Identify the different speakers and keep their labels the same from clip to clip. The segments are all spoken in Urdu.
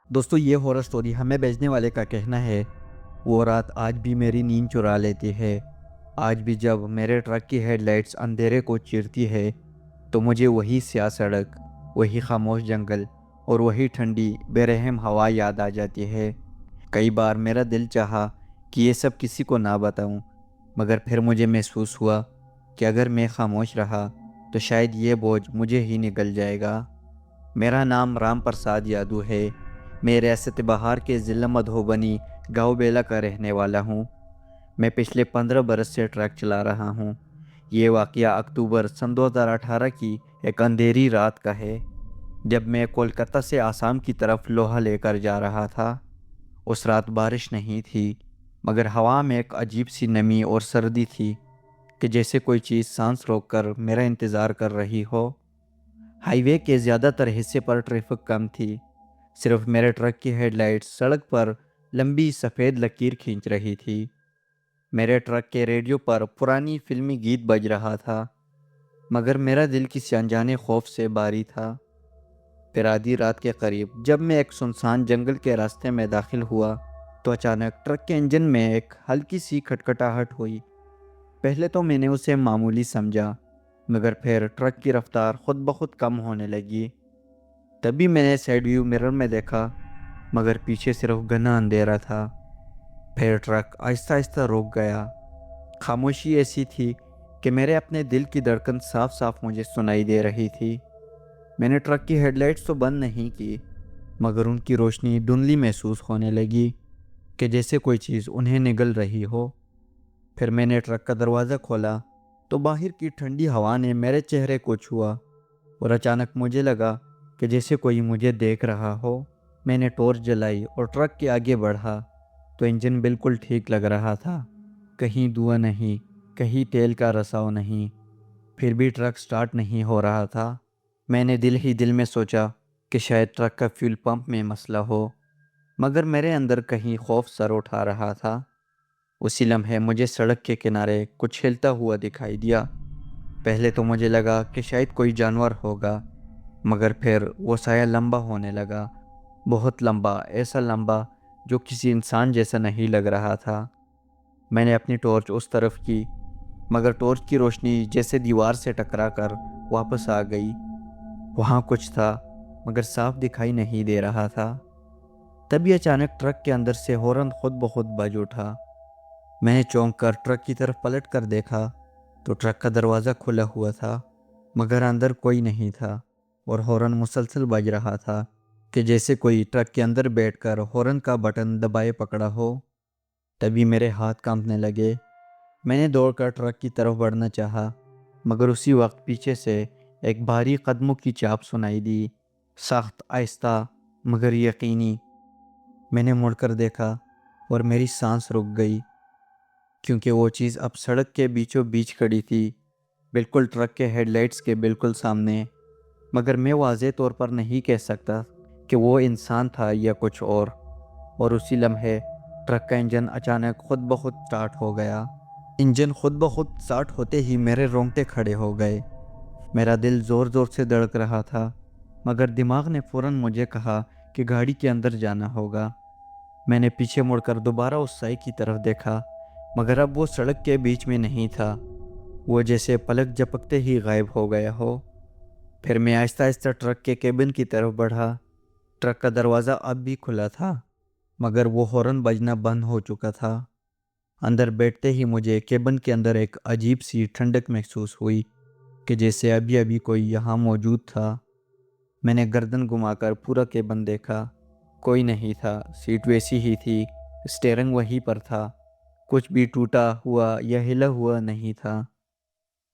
Speaker 1: دوستو یہ ہارر سٹوری ہمیں بھیجنے والے کا کہنا ہے وہ رات آج بھی میری نیند چرا لیتی ہے۔ آج بھی جب میرے ٹرک کی ہیڈ لائٹس اندھیرے کو چیرتی ہے تو مجھے وہی سیاہ سڑک، وہی خاموش جنگل اور وہی ٹھنڈی بے رحم ہوا یاد آ جاتی ہے۔ کئی بار میرا دل چاہا کہ یہ سب کسی کو نہ بتاؤں، مگر پھر مجھے محسوس ہوا کہ اگر میں خاموش رہا تو شاید یہ بوجھ مجھے ہی نگل جائے گا۔ میرا نام رام پرساد یادو ہے۔ میں ریاست بہار کے ضلع مدھوبنی گاؤں بیلا کا رہنے والا ہوں۔ میں پچھلے 15 برس سے ٹرک چلا رہا ہوں۔ یہ واقعہ اکتوبر سن 2018 کی ایک اندھیری رات کا ہے، جب میں کولکتہ سے آسام کی طرف لوہا لے کر جا رہا تھا۔ اس رات بارش نہیں تھی، مگر ہوا میں ایک عجیب سی نمی اور سردی تھی کہ جیسے کوئی چیز سانس روک کر میرا انتظار کر رہی ہو۔ ہائی وے کے زیادہ تر حصے پر ٹریفک کم تھی، صرف میرے ٹرک کی ہیڈ لائٹس سڑک پر لمبی سفید لکیر کھینچ رہی تھی۔ میرے ٹرک کے ریڈیو پر پرانی فلمی گیت بج رہا تھا، مگر میرا دل کسی انجانے خوف سے بھاری تھا۔ پھر آدھی رات کے قریب جب میں ایک سنسان جنگل کے راستے میں داخل ہوا تو اچانک ٹرک کے انجن میں ایک ہلکی سی کھٹکھٹاہٹ ہوئی۔ پہلے تو میں نے اسے معمولی سمجھا، مگر پھر ٹرک کی رفتار خود بخود کم ہونے لگی۔ تبھی میں نے سائیڈ ویو مرر میں دیکھا، مگر پیچھے صرف گھنا اندھیرا تھا۔ پھر ٹرک آہستہ آہستہ رک گیا۔ خاموشی ایسی تھی کہ میرے اپنے دل کی دھڑکن صاف صاف مجھے سنائی دے رہی تھی۔ میں نے ٹرک کی ہیڈ لائٹس تو بند نہیں کی، مگر ان کی روشنی دھندلی محسوس ہونے لگی کہ جیسے کوئی چیز انہیں نگل رہی ہو۔ پھر میں نے ٹرک کا دروازہ کھولا تو باہر کی ٹھنڈی ہوا نے میرے چہرے کو چھوا، اور اچانک مجھے لگا کہ جیسے کوئی مجھے دیکھ رہا ہو۔ میں نے ٹارچ جلائی اور ٹرک کے آگے بڑھا تو انجن بالکل ٹھیک لگ رہا تھا، کہیں دھواں نہیں، کہیں تیل کا رساؤ نہیں۔ پھر بھی ٹرک سٹارٹ نہیں ہو رہا تھا۔ میں نے دل ہی دل میں سوچا کہ شاید ٹرک کا فیول پمپ میں مسئلہ ہو، مگر میرے اندر کہیں خوف سر اٹھا رہا تھا۔ اسی لمحے مجھے سڑک کے کنارے کچھ ہلتا ہوا دکھائی دیا۔ پہلے تو مجھے لگا کہ شاید کوئی جانور ہوگا، مگر پھر وہ سایہ لمبا ہونے لگا، بہت لمبا، ایسا لمبا جو کسی انسان جیسا نہیں لگ رہا تھا۔ میں نے اپنی ٹارچ اس طرف کی، مگر ٹارچ کی روشنی جیسے دیوار سے ٹکرا کر واپس آ گئی۔ وہاں کچھ تھا، مگر صاف دکھائی نہیں دے رہا تھا۔ تبھی اچانک ٹرک کے اندر سے ہارن خود بخود بج اٹھا۔ میں نے چونک کر ٹرک کی طرف پلٹ کر دیکھا تو ٹرک کا دروازہ کھلا ہوا تھا، مگر اندر کوئی نہیں تھا، اور ہارن مسلسل بج رہا تھا کہ جیسے کوئی ٹرک کے اندر بیٹھ کر ہارن کا بٹن دبائے پکڑا ہو۔ تبھی میرے ہاتھ کانپنے لگے۔ میں نے دوڑ کر ٹرک کی طرف بڑھنا چاہا، مگر اسی وقت پیچھے سے ایک بھاری قدموں کی چاپ سنائی دی، سخت، آہستہ مگر یقینی۔ میں نے مڑ کر دیکھا اور میری سانس رک گئی، کیونکہ وہ چیز اب سڑک کے بیچوں بیچ کھڑی تھی، بالکل ٹرک کے ہیڈ لائٹس کے بالکل سامنے۔ مگر میں واضح طور پر نہیں کہہ سکتا کہ وہ انسان تھا یا کچھ اور اسی لمحے ٹرک کا انجن اچانک خود بخود سٹارٹ ہو گیا۔ انجن خود بخود سٹارٹ ہوتے ہی میرے رونگٹے کھڑے ہو گئے۔ میرا دل زور زور سے دھڑک رہا تھا، مگر دماغ نے فوراً مجھے کہا کہ گاڑی کے اندر جانا ہوگا۔ میں نے پیچھے مڑ کر دوبارہ اس سائی کی طرف دیکھا، مگر اب وہ سڑک کے بیچ میں نہیں تھا، وہ جیسے پلک جھپکتے ہی غائب ہو گیا ہو۔ پھر میں آہستہ آہستہ ٹرک کے کیبن کی طرف بڑھا۔ ٹرک کا دروازہ اب بھی کھلا تھا، مگر وہ ہارن بجنا بند ہو چکا تھا۔ اندر بیٹھتے ہی مجھے کیبن کے اندر ایک عجیب سی ٹھنڈک محسوس ہوئی کہ جیسے ابھی ابھی کوئی یہاں موجود تھا۔ میں نے گردن گھما کر پورا کیبن دیکھا، کوئی نہیں تھا، سیٹ ویسی ہی تھی، اسٹیئرنگ وہیں پر تھا، کچھ بھی ٹوٹا ہوا یا ہلا ہوا نہیں تھا۔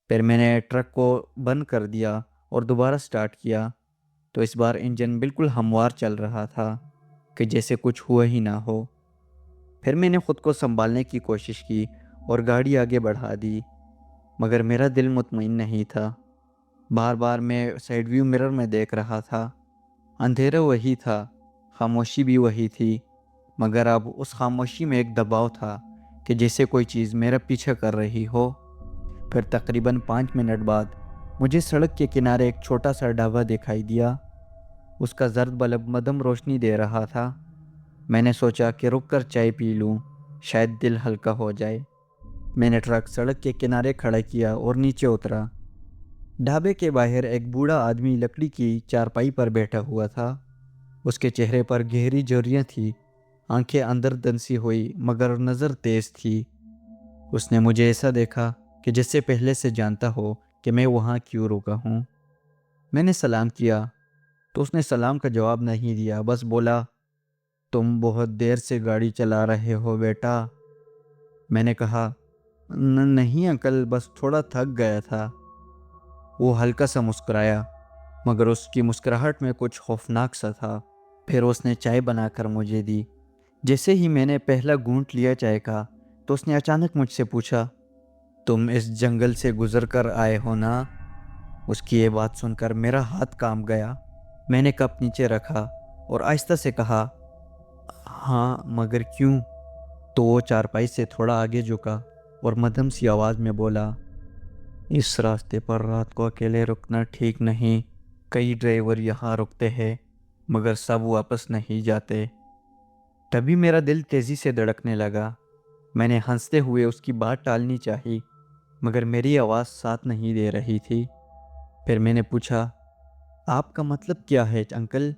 Speaker 1: پھر میں نے ٹرک کو بند کر دیا اور دوبارہ سٹارٹ کیا تو اس بار انجن بالکل ہموار چل رہا تھا کہ جیسے کچھ ہوا ہی نہ ہو۔ پھر میں نے خود کو سنبھالنے کی کوشش کی اور گاڑی آگے بڑھا دی، مگر میرا دل مطمئن نہیں تھا۔ بار بار میں سائیڈ ویو مرر میں دیکھ رہا تھا، اندھیرا وہی تھا، خاموشی بھی وہی تھی، مگر اب اس خاموشی میں ایک دباؤ تھا کہ جیسے کوئی چیز میرا پیچھا کر رہی ہو۔ پھر تقریباً 5 منٹ بعد مجھے سڑک کے کنارے ایک چھوٹا سا ڈھابا دکھائی دیا۔ اس کا زرد بلب مدم روشنی دے رہا تھا۔ میں نے سوچا کہ رک کر چائے پی لوں، شاید دل ہلکا ہو جائے۔ میں نے ٹرک سڑک کے کنارے کھڑا کیا اور نیچے اترا۔ ڈھابے کے باہر ایک بوڑھا آدمی لکڑی کی چارپائی پر بیٹھا ہوا تھا۔ اس کے چہرے پر گہری جھریاں تھیں، آنکھیں اندر دنسی ہوئی مگر نظر تیز تھی۔ اس نے مجھے ایسا دیکھا کہ جیسے پہلے سے جانتا ہو کہ میں وہاں کیوں رکا ہوں۔ میں نے سلام کیا تو اس نے سلام کا جواب نہیں دیا، بس بولا، تم بہت دیر سے گاڑی چلا رہے ہو بیٹا۔ میں نے کہا، نہیں انکل، بس تھوڑا تھک گیا تھا۔ وہ ہلکا سا مسکرایا مگر اس کی مسکراہٹ میں کچھ خوفناک سا تھا۔ پھر اس نے چائے بنا کر مجھے دی۔ جیسے ہی میں نے پہلا گھونٹ لیا چائے کا تو اس نے اچانک مجھ سے پوچھا، تم اس جنگل سے گزر کر آئے ہو نا؟ اس کی یہ بات سن کر میرا ہاتھ کانپ گیا۔ میں نے کپ نیچے رکھا اور آہستہ سے کہا، ہاں، مگر کیوں؟ تو وہ چارپائی سے تھوڑا آگے جھکا اور مدھم سی آواز میں بولا، اس راستے پر رات کو اکیلے رکنا ٹھیک نہیں۔ کئی ڈرائیور یہاں رکتے ہیں مگر سب واپس نہیں جاتے۔ تبھی میرا دل تیزی سے دھڑکنے لگا۔ میں نے ہنستے ہوئے اس کی بات ٹالنی چاہی مگر میری آواز ساتھ نہیں دے رہی تھی۔ پھر میں نے پوچھا، آپ کا مطلب کیا ہے انکل؟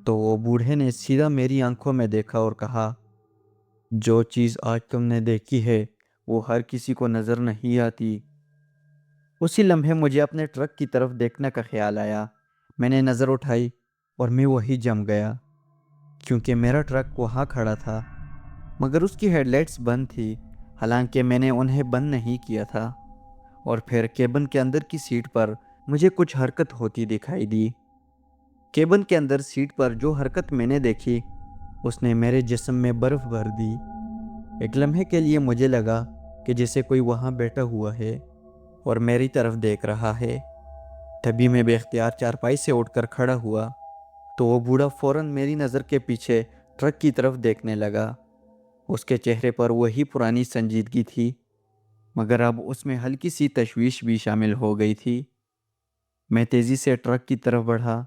Speaker 1: تو وہ بوڑھے نے سیدھا میری آنکھوں میں دیکھا اور کہا، جو چیز آج تم نے دیکھی ہے وہ ہر کسی کو نظر نہیں آتی۔ اسی لمحے مجھے اپنے ٹرک کی طرف دیکھنے کا خیال آیا۔ میں نے نظر اٹھائی اور میں وہی جم گیا، کیونکہ میرا ٹرک وہاں کھڑا تھا مگر اس کی ہیڈ لائٹس بند تھی، حالانکہ میں نے انہیں بند نہیں کیا تھا۔ اور پھر کیبن کے اندر کی سیٹ پر مجھے کچھ حرکت ہوتی دکھائی دی۔ کیبن کے اندر سیٹ پر جو حرکت میں نے دیکھی اس نے میرے جسم میں برف بھر دی۔ ایک لمحے کے لیے مجھے لگا کہ جیسے کوئی وہاں بیٹھا ہوا ہے اور میری طرف دیکھ رہا ہے۔ تبھی میں بے اختیار چارپائی سے اٹھ کر کھڑا ہوا تو وہ بوڑھا فوراً میری نظر کے پیچھے ٹرک کی طرف دیکھنے لگا۔ اس کے چہرے پر وہی پرانی سنجیدگی تھی مگر اب اس میں ہلکی سی تشویش بھی شامل ہو گئی تھی۔ میں تیزی سے ٹرک کی طرف بڑھا۔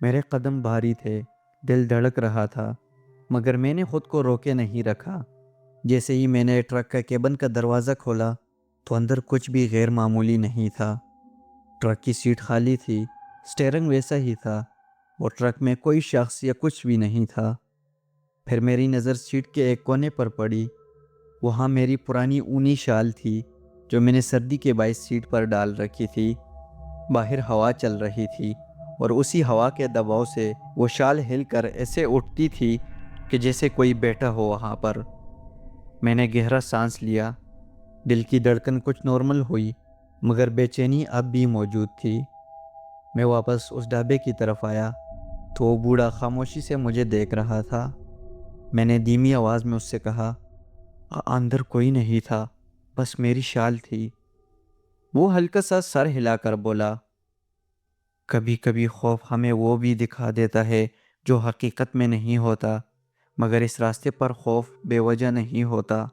Speaker 1: میرے قدم بھاری تھے، دل دھڑک رہا تھا مگر میں نے خود کو روکے نہیں رکھا۔ جیسے ہی میں نے ٹرک کا کیبن کا دروازہ کھولا تو اندر کچھ بھی غیر معمولی نہیں تھا۔ ٹرک کی سیٹ خالی تھی، سٹیئرنگ ویسا ہی تھا اور ٹرک میں کوئی شخص یا کچھ بھی نہیں تھا۔ پھر میری نظر سیٹ کے ایک کونے پر پڑی۔ وہاں میری پرانی اونی شال تھی جو میں نے سردی کے باعث سیٹ پر ڈال رکھی تھی۔ باہر ہوا چل رہی تھی اور اسی ہوا کے دباؤ سے وہ شال ہل کر ایسے اٹھتی تھی کہ جیسے کوئی بیٹھا ہو وہاں پر۔ میں نے گہرا سانس لیا۔ دل کی دھڑکن کچھ نارمل ہوئی مگر بے چینی اب بھی موجود تھی۔ میں واپس اس ڈھابے کی طرف آیا تو وہ بوڑھا خاموشی سے مجھے دیکھ رہا تھا۔ میں نے دھیمی آواز میں اس سے کہا، اندر کوئی نہیں تھا، بس میری شال تھی۔ وہ ہلکا سا سر ہلا کر بولا، کبھی کبھی خوف ہمیں وہ بھی دکھا دیتا ہے جو حقیقت میں نہیں ہوتا، مگر اس راستے پر خوف بے وجہ نہیں ہوتا۔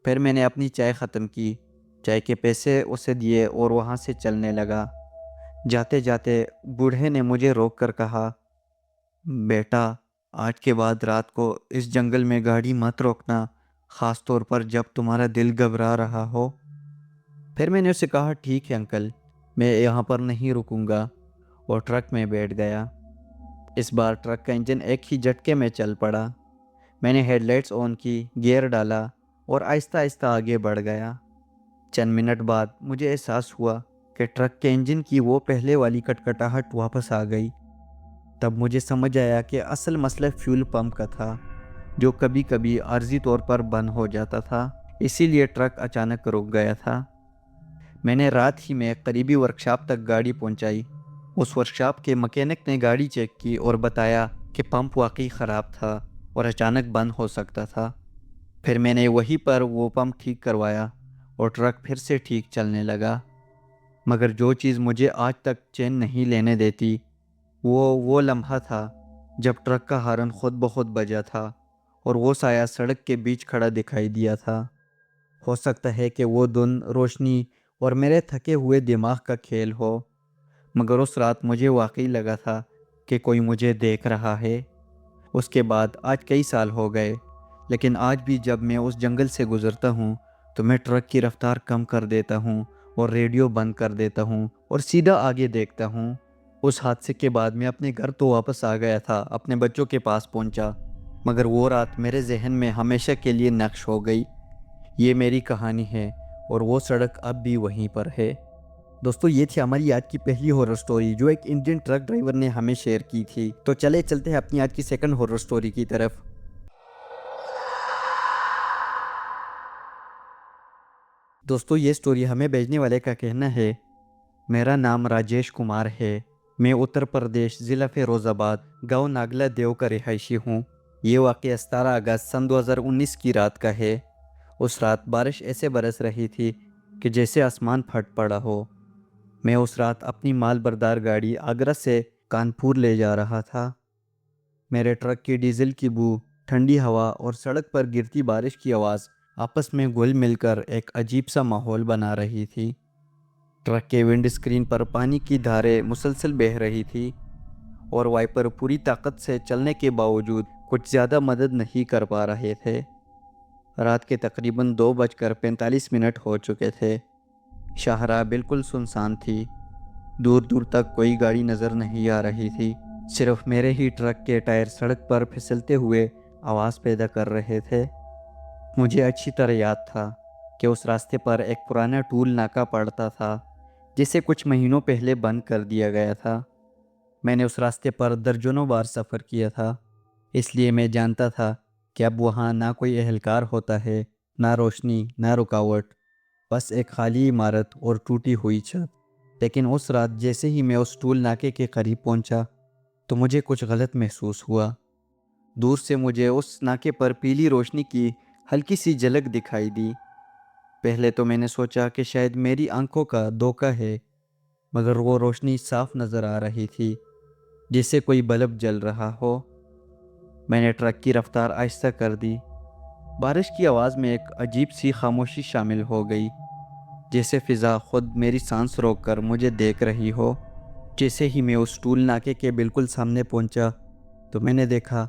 Speaker 1: پھر میں نے اپنی چائے ختم کی، چائے کے پیسے اسے دیے اور وہاں سے چلنے لگا۔ جاتے جاتے بوڑھے نے مجھے روک کر کہا، بیٹا، آج کے بعد رات کو اس جنگل میں گاڑی مت روکنا، خاص طور پر جب تمہارا دل گھبرا رہا ہو۔ پھر میں نے اسے کہا، ٹھیک ہے انکل، میں یہاں پر نہیں رکوں گا، اور ٹرک میں بیٹھ گیا۔ اس بار ٹرک کا انجن ایک ہی جھٹکے میں چل پڑا۔ میں نے ہیڈ لائٹس آن کی، گیئر ڈالا اور آہستہ آہستہ آگے بڑھ گیا۔ چند منٹ بعد مجھے احساس ہوا کہ ٹرک کے انجن کی وہ پہلے والی کٹکٹاہٹ واپس آ گئی۔ تب مجھے سمجھ آیا کہ اصل مسئلہ فیول پمپ کا تھا، جو کبھی کبھی عارضی طور پر بند ہو جاتا تھا، اسی لیے ٹرک اچانک رک گیا تھا۔ میں نے رات ہی میں قریبی ورکشاپ تک گاڑی پہنچائی۔ اس ورکشاپ کے مکینک نے گاڑی چیک کی اور بتایا کہ پمپ واقعی خراب تھا اور اچانک بند ہو سکتا تھا۔ پھر میں نے وہیں پر وہ پمپ ٹھیک کروایا اور ٹرک پھر سے ٹھیک چلنے لگا۔ مگر جو چیز مجھے آج تک چین نہیں لینے دیتی وہ لمحہ تھا جب ٹرک کا ہارن خود بخود بجا تھا اور وہ سایہ سڑک کے بیچ کھڑا دکھائی دیا تھا۔ ہو سکتا ہے کہ وہ دھند، روشنی اور میرے تھکے ہوئے دماغ کا کھیل ہو، مگر اس رات مجھے واقعی لگا تھا کہ کوئی مجھے دیکھ رہا ہے۔ اس کے بعد آج کئی سال ہو گئے، لیکن آج بھی جب میں اس جنگل سے گزرتا ہوں تو میں ٹرک کی رفتار کم کر دیتا ہوں اور ریڈیو بند کر دیتا ہوں اور سیدھا آگے دیکھتا ہوں۔ اس حادثے کے بعد میں اپنے گھر تو واپس آ گیا تھا، اپنے بچوں کے پاس پہنچا، مگر وہ رات میرے ذہن میں ہمیشہ کے لیے نقش ہو گئی۔ یہ میری کہانی ہے اور وہ سڑک اب بھی وہیں پر ہے۔ دوستو، یہ تھی ہماری آج کی پہلی ہارر سٹوری جو ایک انڈین ٹرک ڈرائیور نے ہمیں شیئر کی تھی۔ تو چلتے ہیں اپنی آج کی سیکنڈ ہارر سٹوری کی طرف۔ دوستو، یہ سٹوری ہمیں بھیجنے والے کا کہنا ہے: میرا نام راجیش کمار ہے۔ میں اتر پردیش، ضلع فیروز آباد، گاؤں ناگلا دیو کا رہائشی ہوں۔ یہ واقعہ 17 اگست سن 2019 کی رات کا ہے۔ اس رات بارش ایسے برس رہی تھی کہ جیسے آسمان پھٹ پڑا ہو۔ میں اس رات اپنی مال بردار گاڑی آگرہ سے کانپور لے جا رہا تھا۔ میرے ٹرک کی ڈیزل کی بو، ٹھنڈی ہوا اور سڑک پر گرتی بارش کی آواز آپس میں گل مل کر ایک عجیب سا ماحول بنا رہی تھی۔ ٹرک کے ونڈ اسکرین پر پانی کی دھاریں مسلسل بہہ رہی تھی اور وائپر پوری طاقت سے چلنے کے باوجود کچھ زیادہ مدد نہیں کر پا رہے تھے۔ رات کے تقریباً 2:45 ہو چکے تھے۔ شاہراہ بالکل سنسان تھی۔ دور دور تک کوئی گاڑی نظر نہیں آ رہی تھی، صرف میرے ہی ٹرک کے ٹائر سڑک پر پھسلتے ہوئے آواز پیدا کر رہے تھے۔ مجھے اچھی طرح یاد تھا کہ اس راستے پر ایک پرانا ٹول ناکا پڑتا تھا جسے کچھ مہینوں پہلے بند کر دیا گیا تھا۔ میں نے اس راستے پر درجنوں بار سفر کیا تھا، اس لیے میں جانتا تھا کہ اب وہاں نہ کوئی اہلکار ہوتا ہے، نہ روشنی، نہ رکاوٹ، بس ایک خالی عمارت اور ٹوٹی ہوئی چھت۔ لیکن اس رات جیسے ہی میں اس ٹول ناکے کے قریب پہنچا تو مجھے کچھ غلط محسوس ہوا۔ دور سے مجھے اس ناکے پر پیلی روشنی کی ہلکی سی جھلک دکھائی دی۔ پہلے تو میں نے سوچا کہ شاید میری آنکھوں کا دھوکہ ہے، مگر وہ روشنی صاف نظر آ رہی تھی، جیسے کوئی بلب جل رہا ہو۔ میں نے ٹرک کی رفتار آہستہ کر دی۔ بارش کی آواز میں ایک عجیب سی خاموشی شامل ہو گئی، جیسے فضا خود میری سانس روک کر مجھے دیکھ رہی ہو۔ جیسے ہی میں اس ٹول ناکے کے بالکل سامنے پہنچا تو میں نے دیکھا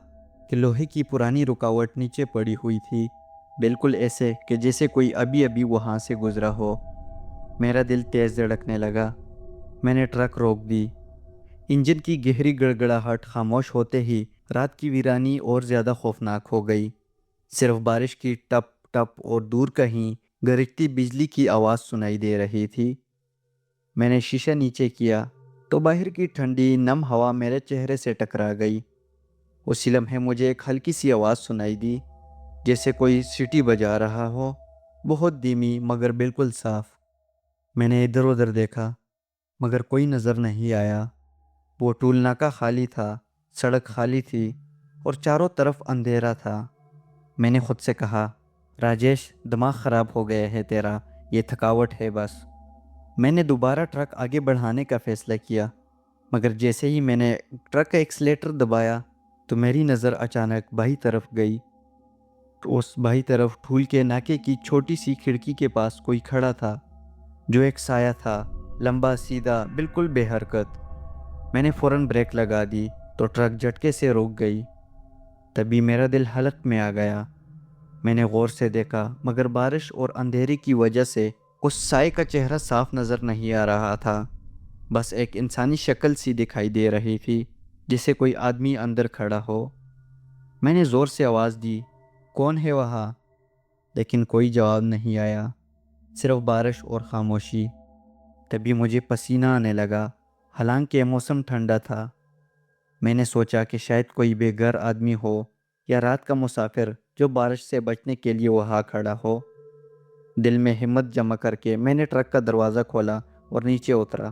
Speaker 1: کہ لوہے کی پرانی رکاوٹ نیچے پڑی ہوئی تھی، بالکل ایسے کہ جیسے کوئی ابھی ابھی وہاں سے گزرا ہو۔ میرا دل تیز دھڑکنے لگا۔ میں نے ٹرک روک دی۔ انجن کی گہری گڑگڑاہٹ خاموش ہوتے ہی رات کی ویرانی اور زیادہ خوفناک ہو گئی۔ صرف بارش کی ٹپ ٹپ اور دور کہیں گرجتی بجلی کی آواز سنائی دے رہی تھی۔ میں نے شیشہ نیچے کیا تو باہر کی ٹھنڈی نم ہوا میرے چہرے سے ٹکرا گئی۔ اسی لمحے مجھے ایک ہلکی سی آواز سنائی دی، جیسے کوئی سیٹی بجا رہا ہو، بہت دھیمی مگر بالکل صاف۔ میں نے ادھر ادھر دیکھا مگر کوئی نظر نہیں آیا۔ وہ ٹول ناکا خالی تھا، سڑک خالی تھی اور چاروں طرف اندھیرا تھا۔ میں نے خود سے کہا، راجیش، دماغ خراب ہو گیا ہے تیرا، یہ تھکاوٹ ہے بس۔ میں نے دوبارہ ٹرک آگے بڑھانے کا فیصلہ کیا، مگر جیسے ہی میں نے ٹرک کا ایکسیلیٹر دبایا تو میری نظر اچانک بائیں طرف گئی۔ اس بائیں طرف ٹھول کے ناکے کی چھوٹی سی کھڑکی کے پاس کوئی کھڑا تھا، جو ایک سایہ تھا، لمبا، سیدھا، بالکل بے حرکت۔ میں نے فوراً بریک لگا دی تو ٹرک جھٹکے سے رک گئی۔ تبھی میرا دل حلق میں آ گیا۔ میں نے غور سے دیکھا مگر بارش اور اندھیرے کی وجہ سے اس سائے کا چہرہ صاف نظر نہیں آ رہا تھا، بس ایک انسانی شکل سی دکھائی دے رہی تھی، جسے کوئی آدمی اندر کھڑا ہو۔ میں نے زور سے آواز دی، کون ہے وہاں؟ لیکن کوئی جواب نہیں آیا، صرف بارش اور خاموشی۔ تبھی مجھے پسینہ آنے لگا، حالانکہ موسم ٹھنڈا تھا۔ میں نے سوچا کہ شاید کوئی بے گھر آدمی ہو یا رات کا مسافر جو بارش سے بچنے کے لیے وہاں کھڑا ہو۔ دل میں ہمت جمع کر کے میں نے ٹرک کا دروازہ کھولا اور نیچے اترا۔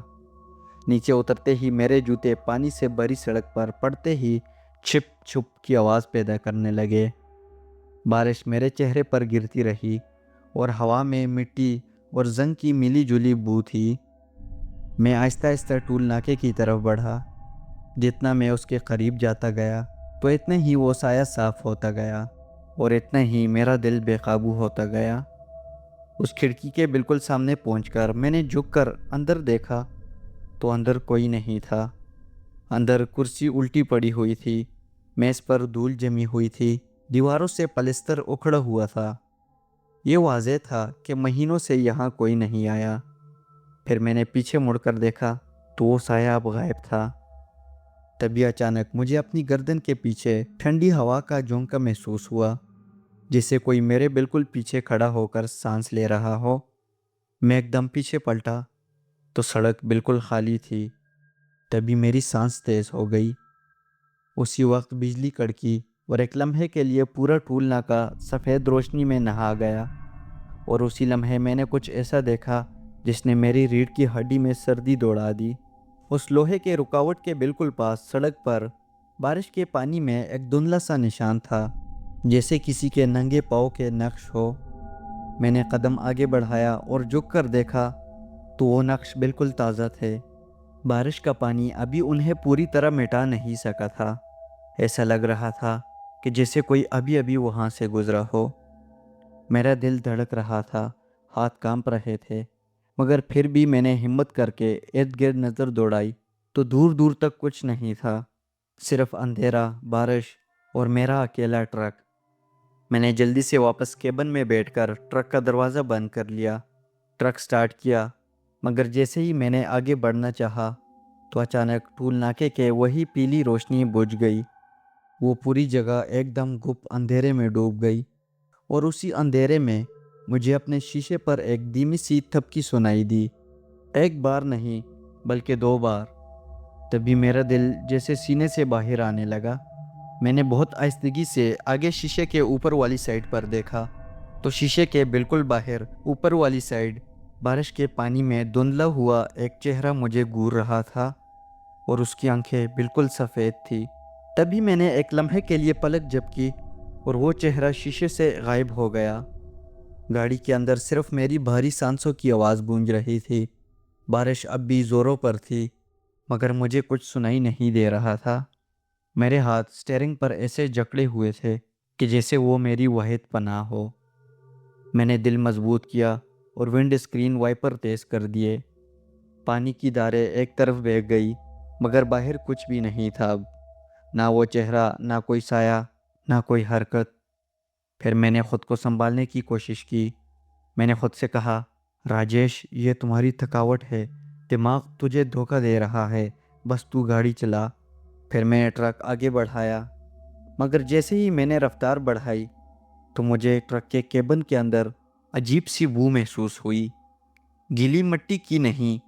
Speaker 1: نیچے اترتے ہی میرے جوتے پانی سے بھری سڑک پر پڑتے ہی چھپ چھپ کی آواز پیدا کرنے لگے۔ بارش میرے چہرے پر گرتی رہی اور ہوا میں مٹی اور زنگ کی ملی جلی بو تھی۔ میں آہستہ آہستہ ٹول ناکے کی طرف بڑھا۔ جتنا میں اس کے قریب جاتا گیا تو اتنے ہی وہ سایہ صاف ہوتا گیا اور اتنا ہی میرا دل بے قابو ہوتا گیا۔ اس کھڑکی کے بالکل سامنے پہنچ کر میں نے جھک کر اندر دیکھا تو اندر کوئی نہیں تھا۔ اندر کرسی الٹی پڑی ہوئی تھی، میز پر دھول جمی ہوئی تھی، دیواروں سے پلستر اکھڑا ہوا تھا۔ یہ واضح تھا کہ مہینوں سے یہاں کوئی نہیں آیا۔ پھر میں نے پیچھے مڑ کر دیکھا تو وہ سایہ اب غائب تھا۔ تبھی اچانک مجھے اپنی گردن کے پیچھے ٹھنڈی ہوا کا جھونکا محسوس ہوا، جسے کوئی میرے بالکل پیچھے کھڑا ہو کر سانس لے رہا ہو۔ میں ایک دم پیچھے پلٹا تو سڑک بالکل خالی تھی۔ تبھی میری سانس تیز ہو گئی۔ اسی وقت بجلی کڑکی اور ایک لمحے کے لیے پورا ٹول ناکا سفید روشنی میں نہا گیا، اور اسی لمحے میں نے کچھ ایسا دیکھا جس نے میری ریڑھ کی ہڈی میں سردی دوڑا دی۔ اس لوہے کے رکاوٹ کے بالکل پاس سڑک پر بارش کے پانی میں ایک دھندلا سا نشان تھا، جیسے کسی کے ننگے پاؤں کے نقش ہو۔ میں نے قدم آگے بڑھایا اور جھک کر دیکھا تو وہ نقش بالکل تازہ تھے۔ بارش کا پانی ابھی انہیں پوری طرح مٹا نہیں سکا تھا۔ ایسا لگ رہا تھا کہ جیسے کوئی ابھی ابھی وہاں سے گزرا ہو۔ میرا دل دھڑک رہا تھا، ہاتھ کانپ رہے تھے، مگر پھر بھی میں نے ہمت کر کے ارد گرد نظر دوڑائی تو دور دور تک کچھ نہیں تھا، صرف اندھیرا، بارش اور میرا اکیلا ٹرک۔ میں نے جلدی سے واپس کیبن میں بیٹھ کر ٹرک کا دروازہ بند کر لیا۔ ٹرک سٹارٹ کیا، مگر جیسے ہی میں نے آگے بڑھنا چاہا تو اچانک ٹول ناکے کے وہی پیلی روشنی بجھ گئی۔ وہ پوری جگہ ایک دم گپ اندھیرے میں ڈوب گئی، اور اسی اندھیرے میں مجھے اپنے شیشے پر ایک دھیمی سی تھپکی سنائی دی، ایک بار نہیں بلکہ 2 بار۔ تبھی میرا دل جیسے سینے سے باہر آنے لگا۔ میں نے بہت آہستگی سے آگے شیشے کے اوپر والی سائڈ پر دیکھا تو شیشے کے بالکل باہر اوپر والی سائڈ بارش کے پانی میں دھندلا ہوا ایک چہرہ مجھے گور رہا تھا، اور اس کی آنکھیں بالکل سفید تھی۔ تبھی میں نے ایک لمحے کے لیے پلک جھپکی اور وہ چہرہ شیشے سے غائب ہو گیا۔ گاڑی کے اندر صرف میری بھاری سانسوں کی آواز گونج رہی تھی۔ بارش اب بھی زوروں پر تھی، مگر مجھے کچھ سنائی نہیں دے رہا تھا۔ میرے ہاتھ سٹیئرنگ پر ایسے جکڑے ہوئے تھے کہ جیسے وہ میری واحد پناہ ہو۔ میں نے دل مضبوط کیا اور ونڈ اسکرین وائپر تیز کر دیے۔ پانی کی دھاریں ایک طرف بہہ گئی، مگر باہر کچھ بھی نہیں تھا اب، نہ وہ چہرہ، نہ کوئی سایہ، نہ کوئی حرکت۔ پھر میں نے خود کو سنبھالنے کی کوشش کی۔ میں نے خود سے کہا، راجیش، یہ تمہاری تھکاوٹ ہے، دماغ تجھے دھوکہ دے رہا ہے، بس تو گاڑی چلا۔ پھر میں نے ٹرک آگے بڑھایا، مگر جیسے ہی میں نے رفتار بڑھائی تو مجھے ٹرک کے کیبن کے اندر عجیب سی بو محسوس ہوئی۔ گیلی مٹی کی نہیں،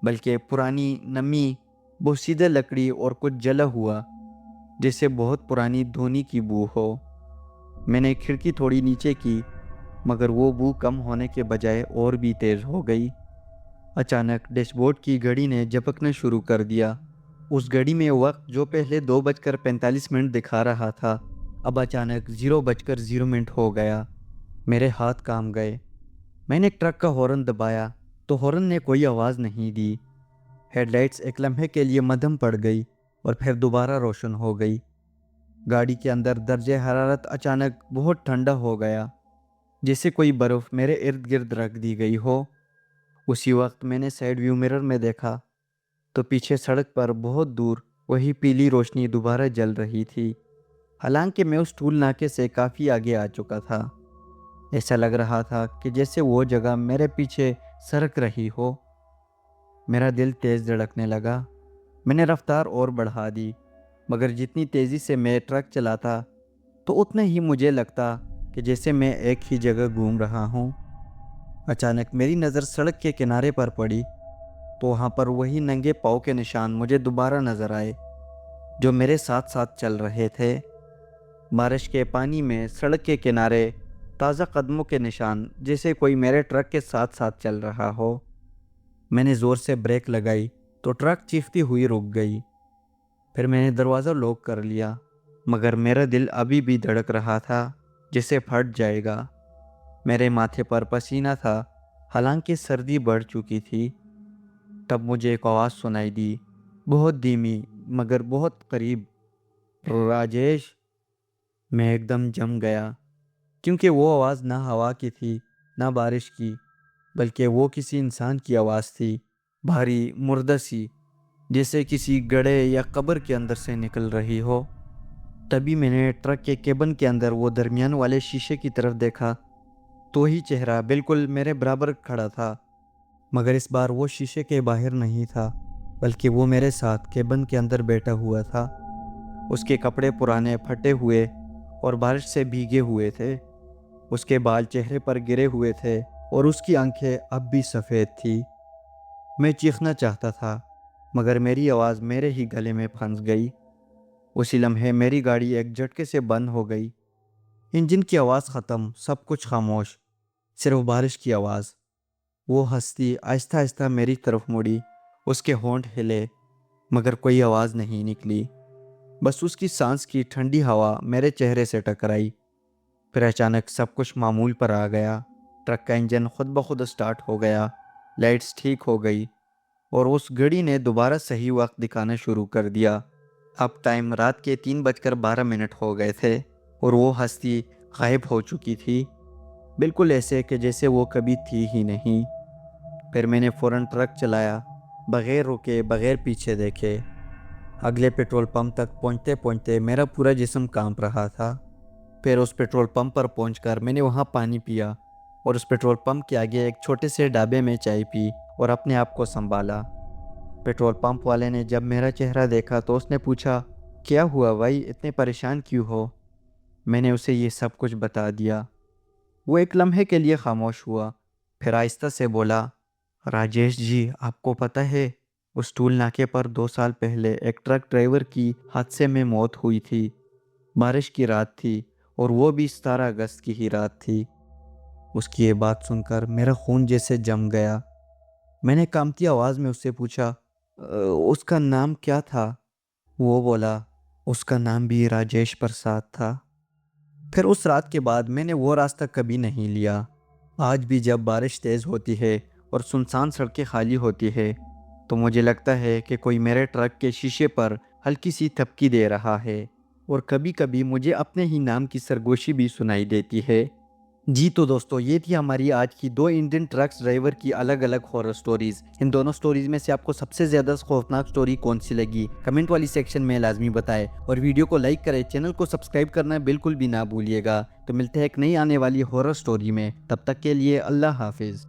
Speaker 1: بلکہ پرانی نمی، بوسیدہ لکڑی اور کچھ جلا ہوا، جیسے بہت پرانی دھونی کی بو ہو۔ میں نے کھڑکی تھوڑی نیچے کی، مگر وہ بو کم ہونے کے بجائے اور بھی تیز ہو گئی۔ اچانک ڈیش بورڈ کی گھڑی نے جھپکنا شروع کر دیا۔ اس گھڑی میں وقت جو پہلے 2:45 دکھا رہا تھا، اب اچانک 0:0 ہو گیا۔ میرے ہاتھ کانپ گئے۔ میں نے ٹرک کا ہارن دبایا تو ہارن نے کوئی آواز نہیں دی۔ ہیڈ لائٹس ایک لمحے کے لیے مدھم پڑ گئی اور پھر دوبارہ روشن ہو گئی۔ گاڑی کے اندر درجہ حرارت اچانک بہت ٹھنڈا ہو گیا، جیسے کوئی برف میرے ارد گرد رکھ دی گئی ہو۔ اسی وقت میں نے سائیڈ ویو مرر میں دیکھا تو پیچھے سڑک پر بہت دور وہی پیلی روشنی دوبارہ جل رہی تھی، حالانکہ میں اس ٹول ناکے سے کافی آگے آ چکا تھا۔ ایسا لگ رہا تھا کہ جیسے وہ جگہ میرے پیچھے سرک رہی ہو۔ میرا دل تیز دھڑکنے لگا۔ میں نے رفتار اور بڑھا دی، مگر جتنی تیزی سے میں ٹرک چلاتا تو اتنا ہی مجھے لگتا کہ جیسے میں ایک ہی جگہ گھوم رہا ہوں۔ اچانک میری نظر سڑک کے کنارے پر پڑی تو وہاں پر وہی ننگے پاؤں کے نشان مجھے دوبارہ نظر آئے جو میرے ساتھ ساتھ چل رہے تھے۔ بارش کے پانی میں سڑک کے کنارے تازہ قدموں کے نشان، جیسے کوئی میرے ٹرک کے ساتھ ساتھ چل رہا ہو۔ میں نے زور سے بریک لگائی تو ٹرک چیختی ہوئی رک گئی۔ پھر میں نے دروازہ لاک کر لیا، مگر میرا دل ابھی بھی دھڑک رہا تھا جیسے پھٹ جائے گا۔ میرے ماتھے پر پسینہ تھا، حالانکہ سردی بڑھ چکی تھی۔ تب مجھے ایک آواز سنائی دی، بہت دھیمی مگر بہت قریب، راجیش۔ میں ایک دم جم گیا، کیونکہ وہ آواز نہ ہوا کی تھی نہ بارش کی، بلکہ وہ کسی انسان کی آواز تھی، بھاری، مردہ سی۔ جیسے کسی گڑھے یا قبر کے اندر سے نکل رہی ہو۔ تبھی میں نے ٹرک کے کیبن کے اندر وہ درمیان والے شیشے کی طرف دیکھا تو ہی چہرہ بالکل میرے برابر کھڑا تھا، مگر اس بار وہ شیشے کے باہر نہیں تھا، بلکہ وہ میرے ساتھ کیبن کے اندر بیٹھا ہوا تھا۔ اس کے کپڑے پرانے پھٹے ہوئے اور بارش سے بھیگے ہوئے تھے، اس کے بال چہرے پر گرے ہوئے تھے اور اس کی آنکھیں اب بھی سفید تھی۔ میں چیخنا چاہتا تھا مگر میری آواز میرے ہی گلے میں پھنس گئی۔ اسی لمحے میری گاڑی ایک جھٹکے سے بند ہو گئی۔ انجن کی آواز ختم، سب کچھ خاموش، صرف بارش کی آواز۔ وہ ہستی آہستہ آہستہ میری طرف مڑی، اس کے ہونٹ ہلے مگر کوئی آواز نہیں نکلی، بس اس کی سانس کی ٹھنڈی ہوا میرے چہرے سے ٹکرائی۔ پھر اچانک سب کچھ معمول پر آ گیا۔ ٹرک کا انجن خود بخود سٹارٹ ہو گیا، لائٹس ٹھیک ہو گئی اور اس گھڑی نے دوبارہ صحیح وقت دکھانا شروع کر دیا۔ اب ٹائم رات کے 3:12 ہو گئے تھے اور وہ ہستی غائب ہو چکی تھی، بالکل ایسے کہ جیسے وہ کبھی تھی ہی نہیں۔ پھر میں نے فوراً ٹرک چلایا، بغیر رکے، بغیر پیچھے دیکھے۔ اگلے پیٹرول پمپ تک پہنچتے پہنچتے میرا پورا جسم کانپ رہا تھا۔ پھر اس پیٹرول پمپ پر پہنچ کر میں نے وہاں پانی پیا اور اس پیٹرول پمپ کے آگے ایک چھوٹے سے ڈھابے میں چائے پی اور اپنے آپ کو سنبھالا۔ پیٹرول پمپ والے نے جب میرا چہرہ دیکھا تو اس نے پوچھا، کیا ہوا بھائی، اتنے پریشان کیوں ہو؟ میں نے اسے یہ سب کچھ بتا دیا۔ وہ ایک لمحے کے لیے خاموش ہوا، پھر آہستہ سے بولا، راجیش جی، آپ کو پتہ ہے اس ٹول ناکے پر 2 سال پہلے ایک ٹرک ڈرائیور کی حادثے میں موت ہوئی تھی۔ بارش کی رات تھی اور وہ بھی 17 اگست کی ہی رات تھی۔ اس کی یہ بات سن کر میرا خون جیسے جم گیا۔ میں نے کانپتی آواز میں اس سے پوچھا، اس کا نام کیا تھا؟ وہ بولا، اس کا نام بھی راجیش پرساد تھا۔ پھر اس رات کے بعد میں نے وہ راستہ کبھی نہیں لیا۔ آج بھی جب بارش تیز ہوتی ہے اور سنسان سڑکیں خالی ہوتی ہے تو مجھے لگتا ہے کہ کوئی میرے ٹرک کے شیشے پر ہلکی سی تھپکی دے رہا ہے، اور کبھی کبھی مجھے اپنے ہی نام کی سرگوشی بھی سنائی دیتی ہے۔ جی تو دوستو، یہ تھی ہماری آج کی 2 انڈین ٹرکس ڈرائیور کی الگ الگ ہارر سٹوریز۔ ان دونوں سٹوریز میں سے آپ کو سب سے زیادہ خوفناک سٹوری کون سی لگی، کمنٹ والی سیکشن میں لازمی بتائیں، اور ویڈیو کو لائک کریں، چینل کو سبسکرائب کرنا بالکل بھی نہ بھولیے گا۔ تو ملتے ہیں ایک نئی آنے والی ہارر سٹوری میں، تب تک کے لیے اللہ حافظ۔